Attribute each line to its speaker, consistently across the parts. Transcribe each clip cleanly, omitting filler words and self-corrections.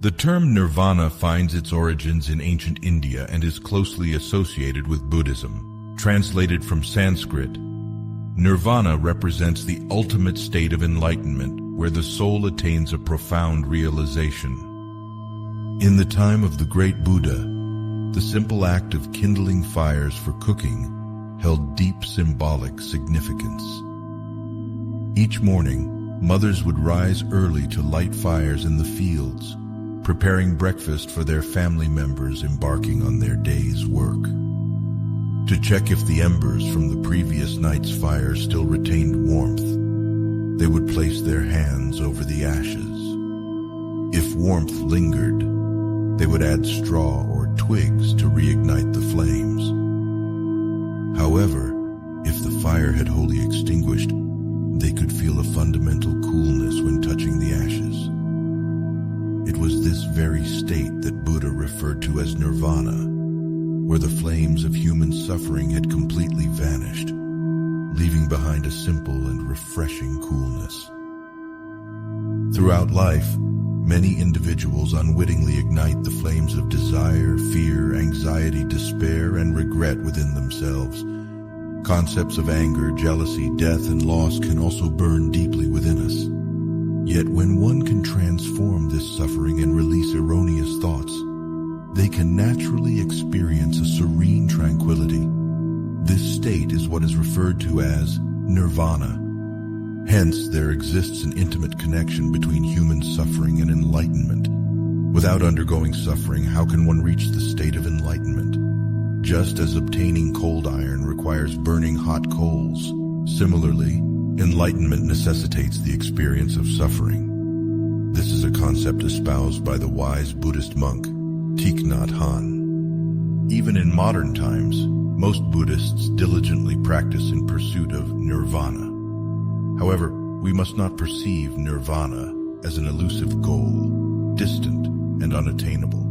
Speaker 1: The term nirvana finds its origins in ancient India and is closely associated with Buddhism. Translated from Sanskrit, nirvana represents the ultimate state of enlightenment, where the soul attains a profound realization. In the time of the great Buddha, the simple act of kindling fires for cooking held deep symbolic significance. Each morning, mothers would rise early to light fires in the fields, preparing breakfast for their family members embarking on their day's work. To check if the embers from the previous night's fire still retained warmth, they would place their hands over the ashes. If warmth lingered, they would add straw or twigs to reignite the flames. However, if the fire had wholly extinguished, they could feel a fundamental coolness when touching the ashes. It was this very state that Buddha referred to as nirvana, where the flames of human suffering had completely vanished, leaving behind a simple and refreshing coolness. Throughout life, many individuals unwittingly ignite the flames of desire, fear, anxiety, despair, and regret within themselves. Concepts of anger, jealousy, death, and loss can also burn deeply within us. Yet when one can transform this suffering and release erroneous thoughts, they can naturally experience a serene tranquility. This state is what is referred to as nirvana. Hence, there exists an intimate connection between human suffering and enlightenment. Without undergoing suffering, how can one reach the state of enlightenment? Just as obtaining cold iron requires burning hot coals, similarly, enlightenment necessitates the experience of suffering. This is a concept espoused by the wise Buddhist monk, Thich Nhat Hanh. Even in modern times, most Buddhists diligently practice in pursuit of nirvana. However, we must not perceive nirvana as an elusive goal, distant and unattainable.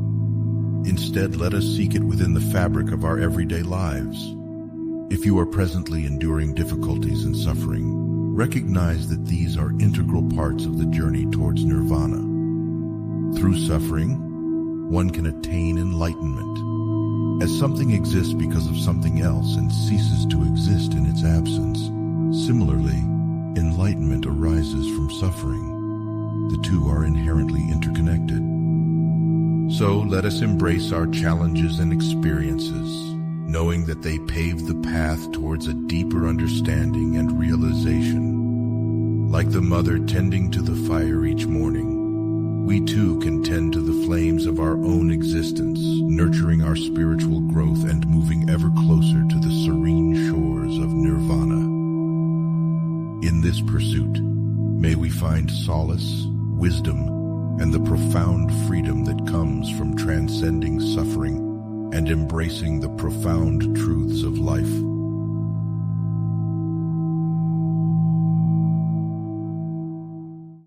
Speaker 1: Instead, let us seek it within the fabric of our everyday lives. If you are presently enduring difficulties and suffering, recognize that these are integral parts of the journey towards nirvana. Through suffering, one can attain enlightenment, as something exists because of something else and ceases to exist in its absence. Similarly, enlightenment arises from suffering. The two are inherently interconnected. So let us embrace our challenges and experiences, knowing that they pave the path towards a deeper understanding and realization. Like the mother tending to the fire each morning, we too can tend to the flames of our own existence, nurturing our spiritual growth and moving ever closer to the serene shores of nirvana. In this pursuit, may we find solace, wisdom, and the profound freedom that comes from transcending suffering and embracing the profound truths of life.